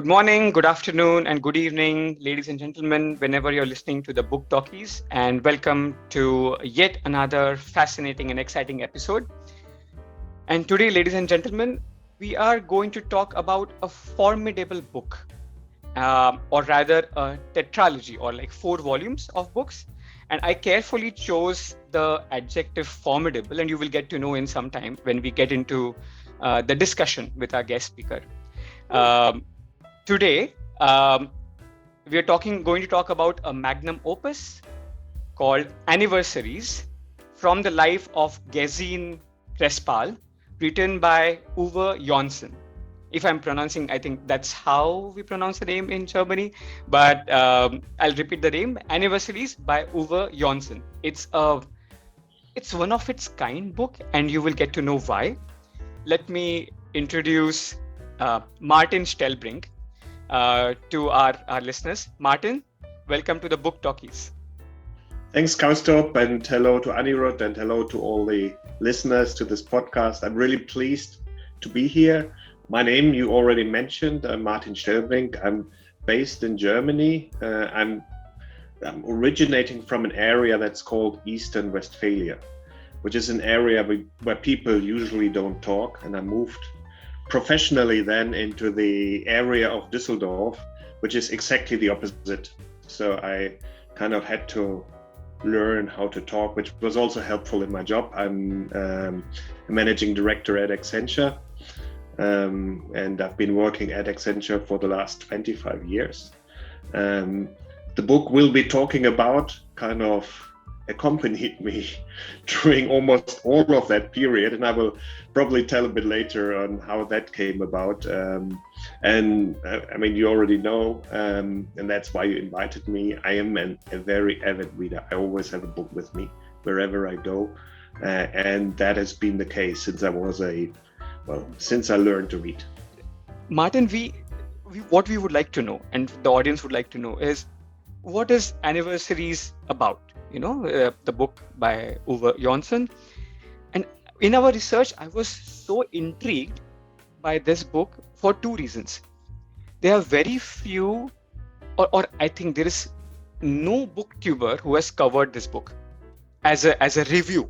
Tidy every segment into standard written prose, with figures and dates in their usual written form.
Good morning, good afternoon, and good evening, ladies and gentlemen, whenever you're listening to the Book Talkies, and welcome to yet another fascinating and exciting episode. And today, ladies and gentlemen, we are going to talk about a formidable book, or rather a tetralogy, or like 4 volumes of books. And I carefully chose the adjective formidable, and you will get to know in some time when we get into the discussion with our guest speaker. Today, we are going to talk about a magnum opus called Anniversaries from the life of Gesine Cresspahl, written by Uwe Johnson. If I'm pronouncing, I think that's how we pronounce the name in Germany, but I'll repeat the name, Anniversaries by Uwe Johnson. It's one of its kind book, and you will get to know why. Let me introduce Martin Stelbrink to our listeners. Martin, welcome to the Book Talkies. Thanks, Kaustop, and hello to Anirudh, and hello to all the listeners to this podcast. I'm really pleased to be here. My name you already mentioned, I'm Martin Stelbrink. I'm based in Germany. I'm originating from an area that's called Eastern Westphalia, which is an area where people usually don't talk, and I moved professionally then into the area of Düsseldorf, which is exactly the opposite. So I kind of had to learn how to talk, which was also helpful in my job. I'm a managing director at Accenture, and I've been working at Accenture for the last 25 years. The book we'll be talking about kind of accompanied me during almost all of that period, and I will probably tell a bit later on how that came about. And I mean, you already know, and that's why you invited me. I am a very avid reader. I always have a book with me wherever I go, and that has been the case since since I learned to read. Martin, what we would like to know, and the audience would like to know, is what is Anniversaries about? The book by Uwe Johnson. And in our research, I was so intrigued by this book for 2 reasons. There are very few, or I think there is no booktuber who has covered this book as a review.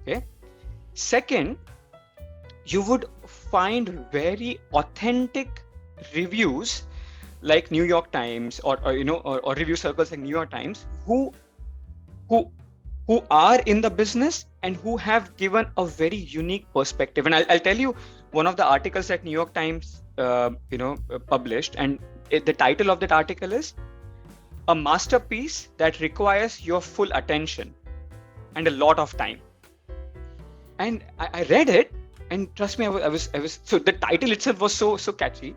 Okay. Second, you would find very authentic reviews like New York Times or review circles like New York Times who are in the business and who have given a very unique perspective. And I'll tell you one of the articles that New York Times published, and the title of that article is "A Masterpiece That Requires Your Full Attention and a Lot of Time." And I read it, and trust me, I was so the title itself was so catchy.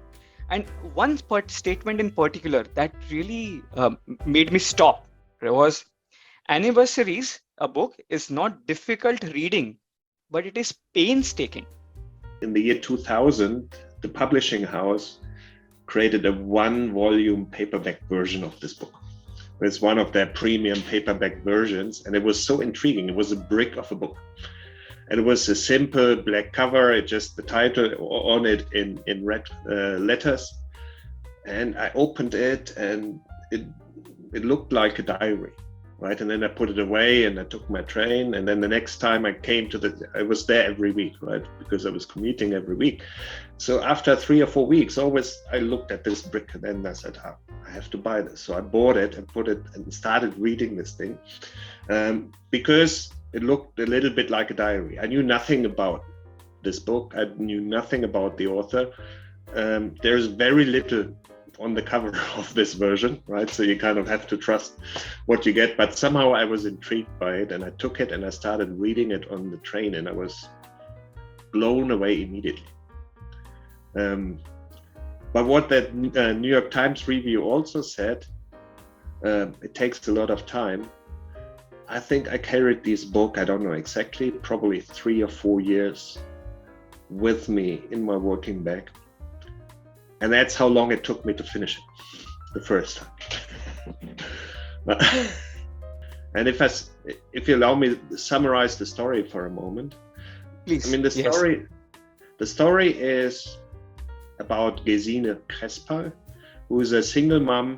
And one statement in particular that really made me stop was, Anniversaries, a book, is not difficult reading, but it is painstaking. In the year 2000, the publishing house created a 1-volume paperback version of this book. It's one of their premium paperback versions, and it was so intriguing. It was a brick of a book. And it was a simple black cover, just the title on it in red letters. And I opened it, and it looked like a diary. Right, and then I put it away, and I took my train, and then the next time I was there every week, right, because I was commuting every week. So after 3 or 4 weeks, I looked at this brick, and then I said, I have to buy this. So I bought it and put it and started reading this thing, because it looked a little bit like a diary. I knew nothing about this book. I knew nothing about the author. There's very little on the cover of this version, right? So you kind of have to trust what you get. But somehow I was intrigued by it, and I took it and I started reading it on the train, and I was blown away immediately. But what that New York Times review also said, it takes a lot of time. I think I carried this book, I don't know exactly, probably 3 or 4 years with me in my working bag. And that's how long it took me to finish it the first time. And if you allow me to summarize the story for a moment. Please. I mean, the story is about Gesine Cresspahl, who's a single mom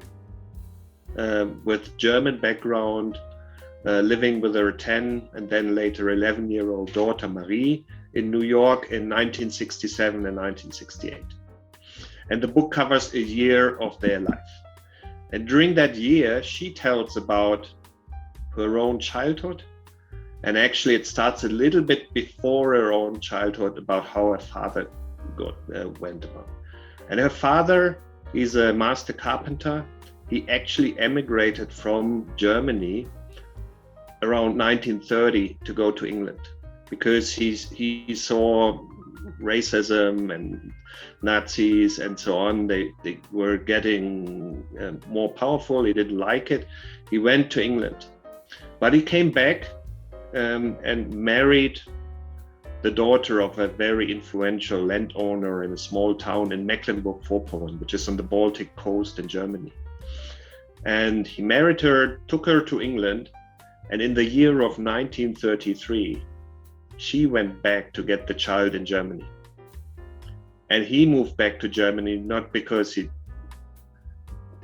with German background, living with her 10 and then later 11-year-old daughter Marie in New York in 1967 and 1968. And the book covers a year of their life. And during that year, she tells about her own childhood. And actually, it starts a little bit before her own childhood about how her father went about. And her father is a master carpenter. He actually emigrated from Germany around 1930 to go to England because he saw racism and Nazis and so on. They were getting more powerful. He didn't like it. He went to England, but he came back and married the daughter of a very influential landowner in a small town in Mecklenburg-Vorpommern, which is on the Baltic coast in Germany. And he married her, took her to England, and in the year of 1933, she went back to get the child in Germany. And he moved back to Germany not because he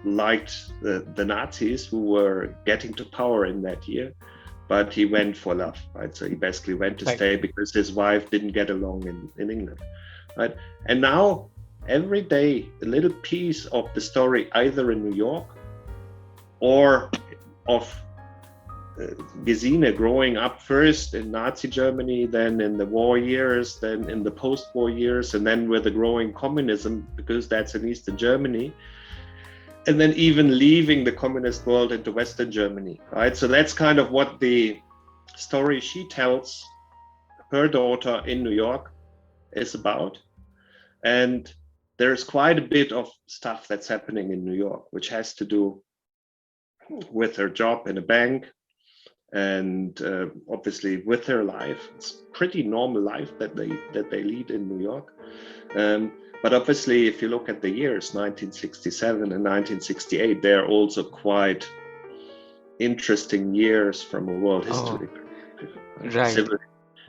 liked the Nazis who were getting to power in that year, but he went for love, right? So he basically went to stay because his wife didn't get along in England, right? And now every day, a little piece of the story, either in New York or of Gesine growing up first in Nazi Germany, then in the war years, then in the post-war years, and then with the growing communism, because that's in Eastern Germany, and then even leaving the communist world into Western Germany, right? So that's kind of what the story she tells her daughter in New York is about. And there's quite a bit of stuff that's happening in New York, which has to do with her job in a bank, and obviously with her life. It's pretty normal life that they lead in New York. But obviously, if you look at the years 1967 and 1968, they're also quite interesting years from a world history perspective. Right.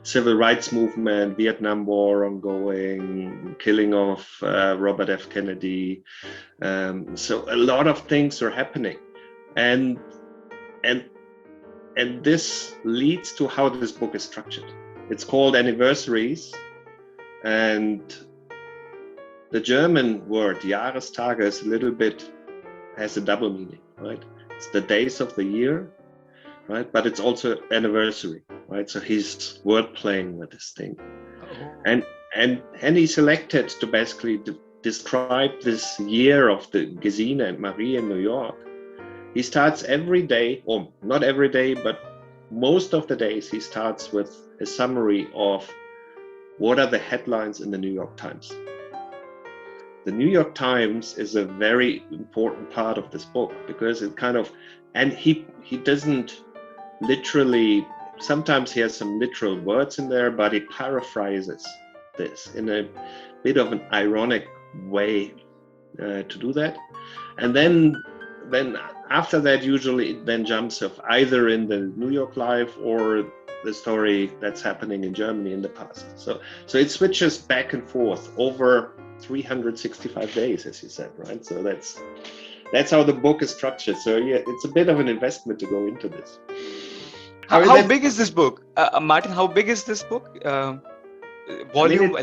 Civil rights movement, Vietnam War ongoing, killing of Robert F. Kennedy. So a lot of things are happening, and this leads to how this book is structured. It's called Anniversaries, and the German word Jahrestage is a little bit, has a double meaning, right? It's the days of the year, right? But it's also anniversary, right? So he's word playing with this thing. Oh. And he selected to basically describe this year of the Gesine and Marie in New York. He starts every day, or not every day, but most of the days, he starts with a summary of what are the headlines in the New York Times. The New York Times is a very important part of this book because it kind of, and he doesn't literally, sometimes he has some literal words in there, but he paraphrases this in a bit of an ironic way to do that. And then after that, usually it then jumps off either in the New York life or the story that's happening in Germany in the past. So it switches back and forth over 365 days, as you said, right? So that's how the book is structured. So yeah, it's a bit of an investment to go into this. How big is this book, Martin? How big is this book? Volume,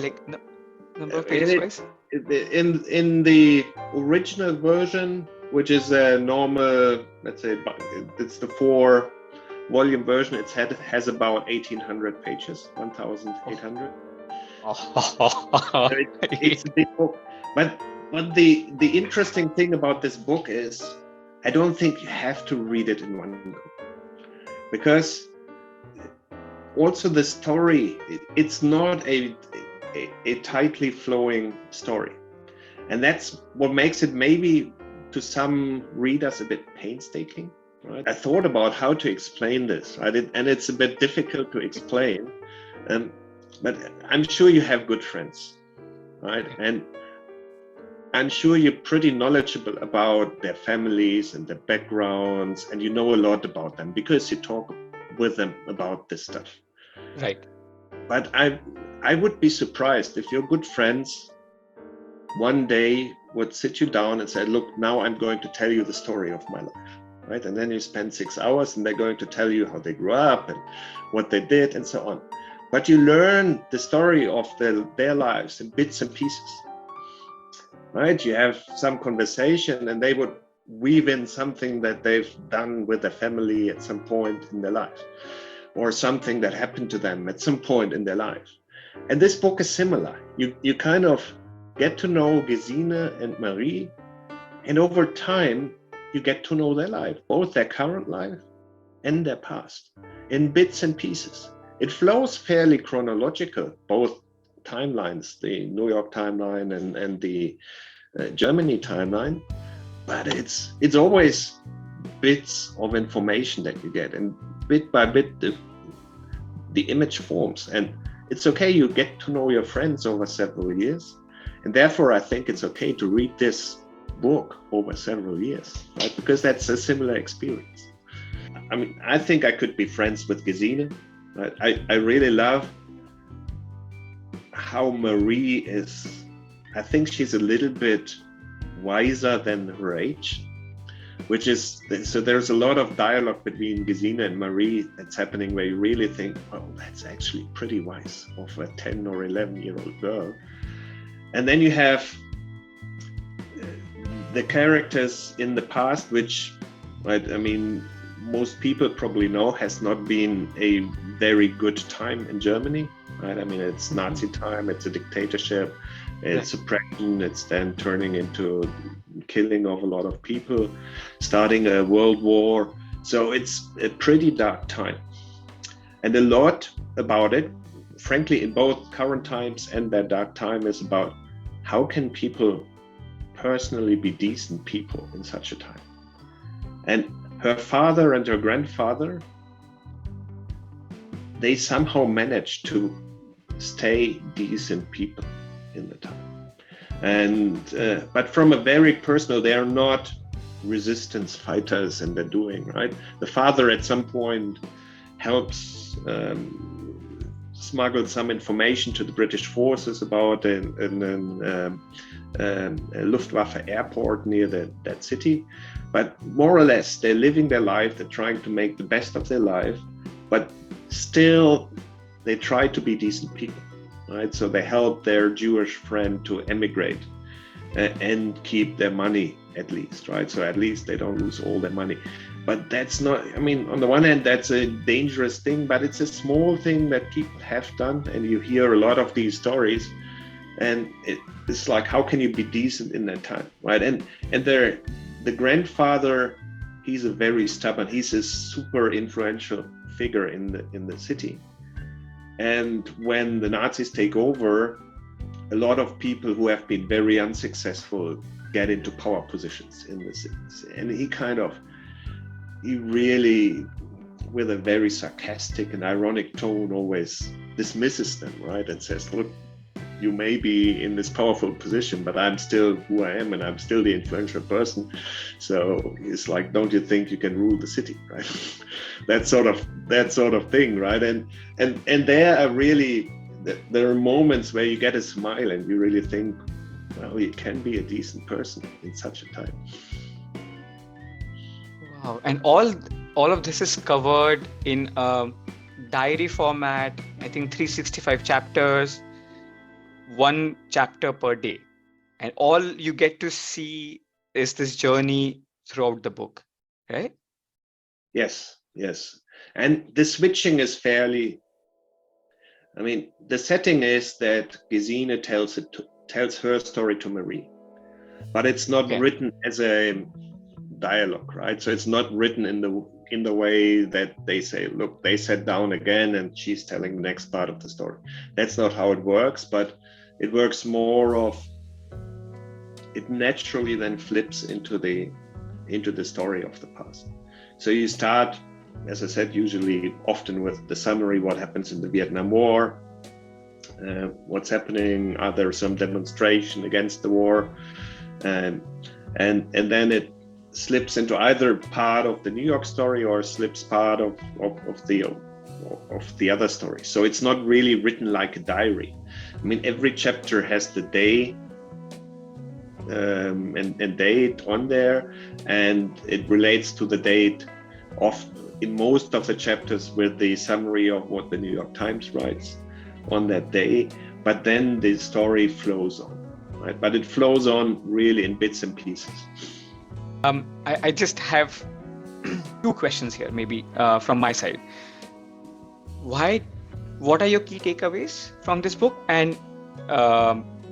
number of pages wise? In the original version, which is a normal, let's say, it's the 4-volume version. It has about 1,800 pages, 1,800. It's a big book. But the interesting thing about this book is, I don't think you have to read it in one go, because also the story, it's not a tightly flowing story, and that's what makes it maybe to some readers a bit painstaking, right? I thought about how to explain this, right? And it's a bit difficult to explain, but I'm sure you have good friends, right? And I'm sure you're pretty knowledgeable about their families and their backgrounds, and you know a lot about them because you talk with them about this stuff. Right. But I would be surprised if your good friends one day would sit you down and say, look, now I'm going to tell you the story of my life, right? And then you spend 6 hours and they're going to tell you how they grew up and what they did and so on. But you learn the story of their lives in bits and pieces, right? You have some conversation and they would weave in something that they've done with their family at some point in their life, or something that happened to them at some point in their life. And this book is similar. You kind of get to know Gesine and Marie, and over time, you get to know their life, both their current life and their past, in bits and pieces. It flows fairly chronological, both timelines, the New York timeline and the Germany timeline, but it's always bits of information that you get, and bit by bit the image forms. And it's okay, you get to know your friends over several years, and therefore I think it's okay to read this book over several years, right? Because that's a similar experience. I mean, I think I could be friends with Gesine. Right? I really love how Marie is. I think she's a little bit wiser than her age, which is, so there's a lot of dialogue between Gesine and Marie that's happening where you really think, oh, that's actually pretty wise of a 10 or 11-year-old girl. And then you have the characters in the past, which, right, I mean, most people probably know has not been a very good time in Germany, right? I mean, it's Nazi time, it's a dictatorship, it's oppression, it's then turning into killing of a lot of people, starting a world war. So it's a pretty dark time. And a lot about it, frankly, in both current times and that dark time, is about how can people personally be decent people in such a time. And her father and her grandfather, they somehow managed to stay decent people in the time. And but from a very personal, they are not resistance fighters and they're doing, right? The father at some point helps smuggle some information to the British forces about a Luftwaffe airport near that city. But more or less, they're living their life, they're trying to make the best of their life, but still they try to be decent people, right? So they help their Jewish friend to emigrate and keep their money at least, right? So at least they don't lose all their money. But that's not, I mean, on the one hand, that's a dangerous thing, but it's a small thing that people have done. And you hear a lot of these stories, and it's like, how can you be decent in that time, right? And the grandfather, he's a very stubborn, he's a super influential figure in the city. And when the Nazis take over, a lot of people who have been very unsuccessful get into power positions in the city. And he really, with a very sarcastic and ironic tone, always dismisses them, right? And says, look, you may be in this powerful position, but I'm still who I am and I'm still the influential person. So it's like, don't you think you can rule the city, right? that sort of thing, right? And there are moments where you get a smile and you really think, well, you can be a decent person in such a time. Wow. And all of this is covered in a diary format, I think 365 chapters, 1 chapter per day. And all you get to see is this journey throughout the book, right? Yes. And the switching is fairly, I mean, the setting is that Gesine tells her story to Marie, but it's not written as a dialogue, right? So it's not written in the way that they say, look, they sat down again and she's telling the next part of the story. That's not how it works, but it works more of, it naturally then flips into the story of the past. So you start, as I said, usually often with the summary, what happens in the Vietnam War, what's happening, are there some demonstration against the war, and then it slips into either part of the New York story or slips part of the other story. So it's not really written like a diary. I mean, every chapter has the day and date on there, and it relates to the date of in most of the chapters with the summary of what the New York Times writes on that day. But then the story flows on, right? But it flows on really in bits and pieces. I just have two questions here, maybe from my side. What are your key takeaways from this book? And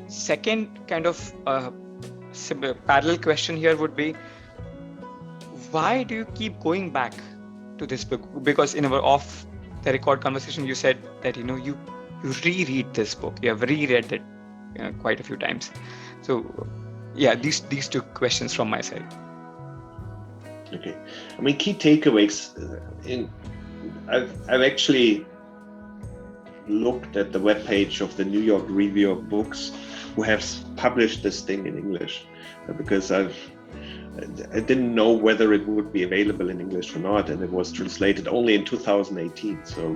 second, kind of parallel question here would be, why do you keep going back to this book? Because in our off the record conversation, you said that you reread this book. You have reread it quite a few times. So yeah, these two questions from my side. Okay, I mean, key takeaways. I've actually looked at the webpage of the New York Review of Books, who have published this thing in English, because I didn't know whether it would be available in English or not, and it was translated only in 2018. So,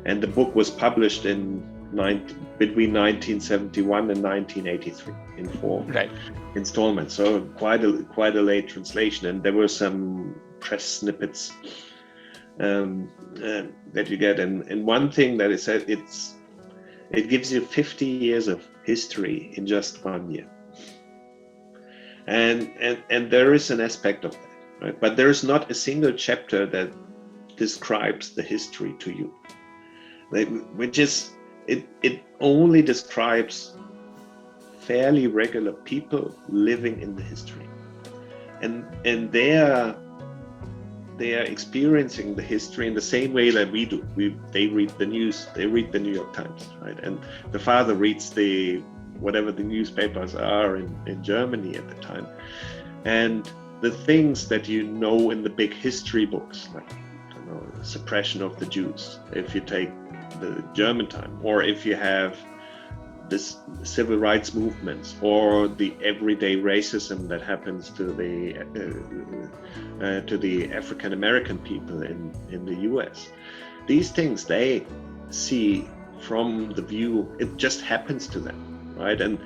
and the book was published between 1971 and 1983 in 4 installments. So quite a late translation, and there were some press snippets that you get. And one thing that is said, it gives you 50 years of history in just 1 year. And there is an aspect of that, right? But there is not a single chapter that describes the history to you, which is, it only describes fairly regular people living in the history, and they are experiencing the history in the same way that we do. They read the news, they read the New York Times, right? And the father reads whatever the newspapers are in Germany at the time. And the things that in the big history books, like the suppression of the Jews, if you take the German time, or if you have this civil rights movements, or the everyday racism that happens to the African American people in the US. These things they see from the view, it just happens to them, right? And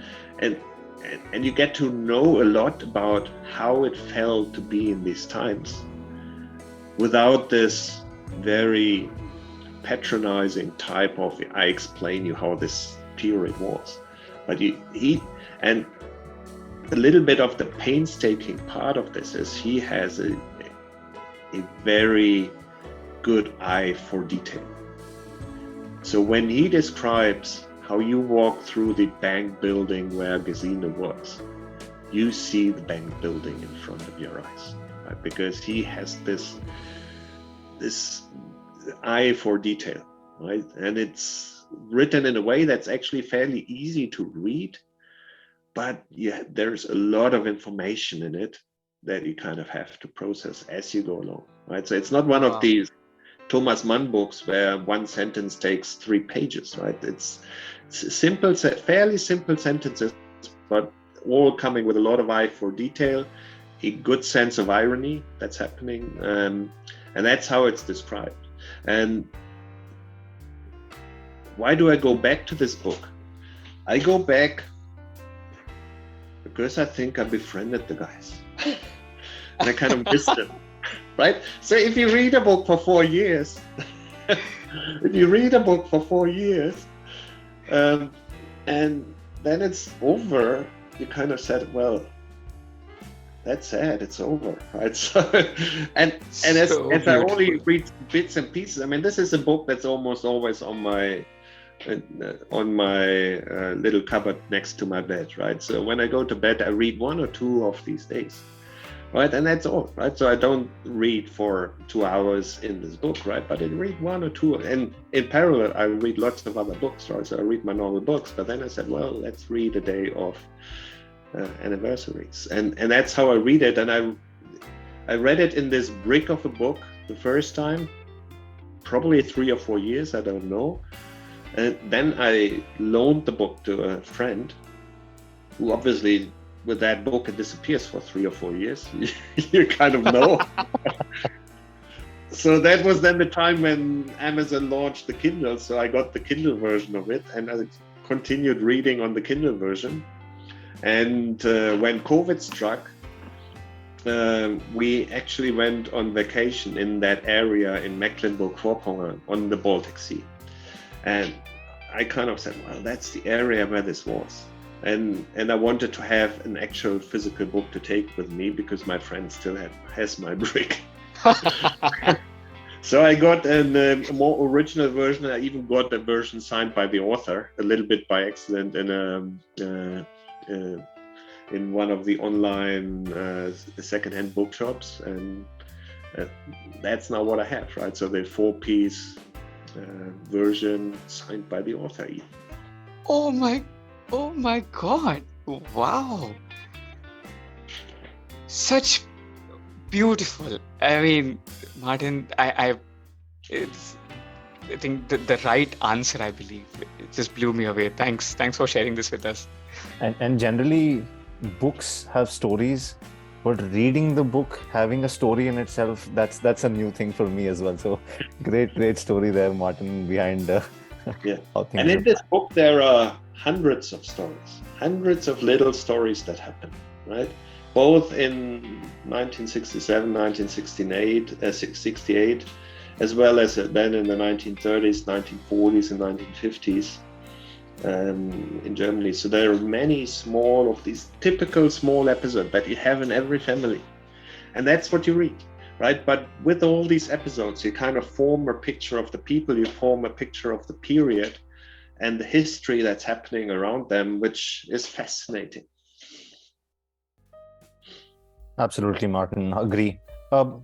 you get to know a lot about how it felt to be in these times without this very patronizing type of, I explain you how this period was. But and a little bit of the painstaking part of this is he has a very good eye for detail. So when he describes how you walk through the bank building where Gesine works, you see the bank building in front of your eyes, right? Because he has this eye for detail, right? And it's written in a way that's actually fairly easy to read, but yeah, there's a lot of information in it that you kind of have to process as you go along, right? So it's not one of these Thomas Mann books where one sentence takes 3 pages, right? It's simple, fairly simple sentences, but all coming with a lot of eye for detail, a good sense of irony that's happening, and that's how it's described. And why do I go back to this book? I go back because I think I befriended the guys. And I kind of missed them, right? So if you read a book for 4 years, and then it's over, you kind of said, well, that's sad, it's over, right? So, and as I only read bits and pieces, I mean, this is a book that's almost always on my little cupboard next to my bed, right? So when I go to bed, I read 1 or 2 of these days, right? And that's all, right? So I don't read for 2 hours in this book, right? But I read 1 or 2, and in parallel, I read lots of other books, right? So I read my normal books, but then I said, well, let's read a day of Anniversaries, and that's how I read it. And I read it in this brick of a book the first time, probably 3 or 4 years, I don't know. And then I loaned the book to a friend who obviously with that book it disappears for 3 or 4 years. You kind of know. So that was then the time when Amazon launched the Kindle, so I got the Kindle version of it, and I continued reading on the Kindle version. And when COVID struck, we actually went on vacation in that area in Mecklenburg-Vorpommern on the Baltic Sea. And I kind of said, well, that's the area where this was. And I wanted to have an actual physical book to take with me because my friend still has my brick. So I got a more original version. I even got a version signed by the author, a little bit by accident in one of the online secondhand bookshops, and that's now what I have, right? So the 4-piece version signed by the author. Oh my God! Wow, such beautiful. I mean, Martin, I think the right answer, I believe, it just blew me away. Thanks for sharing this with us. And generally, books have stories, but reading the book, having a story in itself, that's a new thing for me as well. So great story there, Martin, behind yeah. how things And in this book, there are hundreds of stories, hundreds of little stories that happen, right? Both in 1967, 1968, 68, as well as then in the 1930s, 1940s, and 1950s. In Germany. So there are many small of these typical small episodes that you have in every family. And that's what you read, right? But with all these episodes, you kind of form a picture of the people, you form a picture of the period and the history that's happening around them, which is fascinating. Absolutely, Martin. Agree.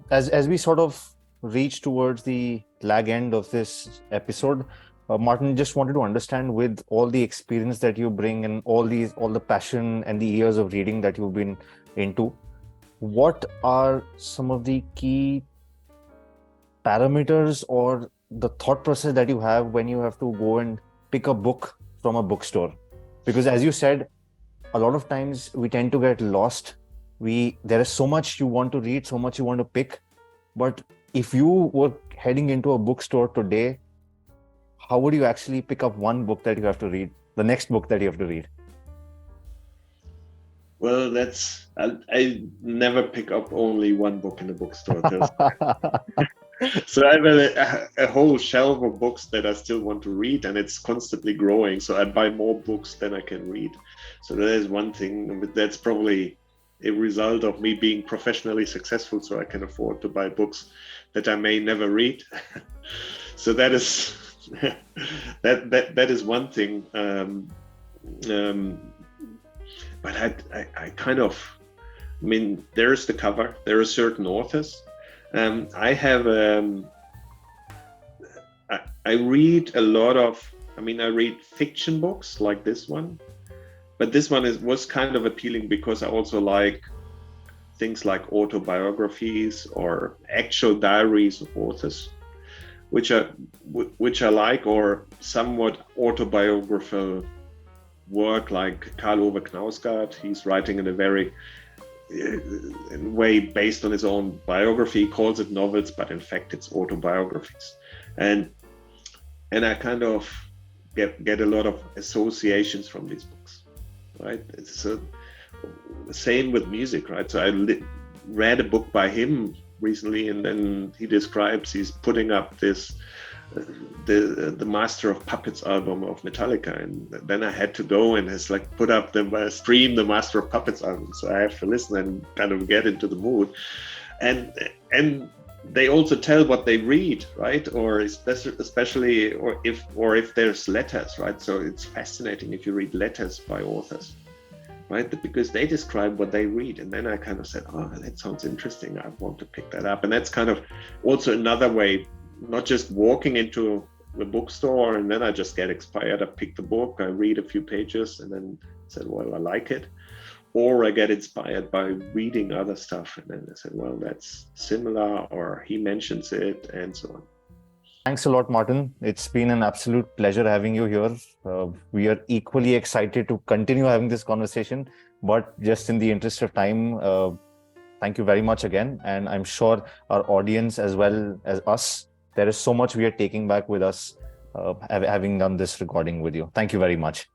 As we sort of reach towards the lag end of this episode, Martin, just wanted to understand, with all the experience that you bring and all the passion and the years of reading that you've been into, what are some of the key parameters or the thought process that you have when you have to go and pick a book from a bookstore? Because as you said, a lot of times we tend to get lost. There is so much you want to read, so much you want to pick. But if you were heading into a bookstore today, how would you actually pick up one book that you have to read, the next book that you have to read? Well, I never pick up only one book in the bookstore. So I have a whole shelf of books that I still want to read, and it's constantly growing. So I buy more books than I can read. So that is one thing, but that's probably a result of me being professionally successful, so I can afford to buy books that I may never read. So that is that is one thing. But I kind of, I mean, there's the cover. There are certain authors. I have I read a lot of. I mean, I read fiction books like this one, but this one was kind of appealing because I also like things like autobiographies or actual diaries of authors, which I like, or somewhat autobiographical work like Karl Ove Knausgaard. He's writing in a very way based on his own biography. He calls it novels, but in fact it's autobiographies. And I kind of get a lot of associations from these books, right? It's same with music, right? So I read a book by him recently, and then he describes he's putting up this the Master of Puppets album of Metallica, and then I had to go and put up stream the Master of Puppets album, so I have to listen and kind of get into the mood, and they also tell what they read, right? Or especially if there's letters, right? So it's fascinating if you read letters by authors, right? Because they describe what they read, and then I kind of said, oh, that sounds interesting, I want to pick that up. And that's kind of also another way, not just walking into the bookstore and then I just get inspired, I pick the book, I read a few pages and then said, well, I like it. Or I get inspired by reading other stuff and then I said, well, that's similar, or he mentions it, and so on. Thanks a lot, Martin. It's been an absolute pleasure having you here. We are equally excited to continue having this conversation, but just in the interest of time, thank you very much again. And I'm sure our audience as well as us, there is so much we are taking back with us having done this recording with you. Thank you very much.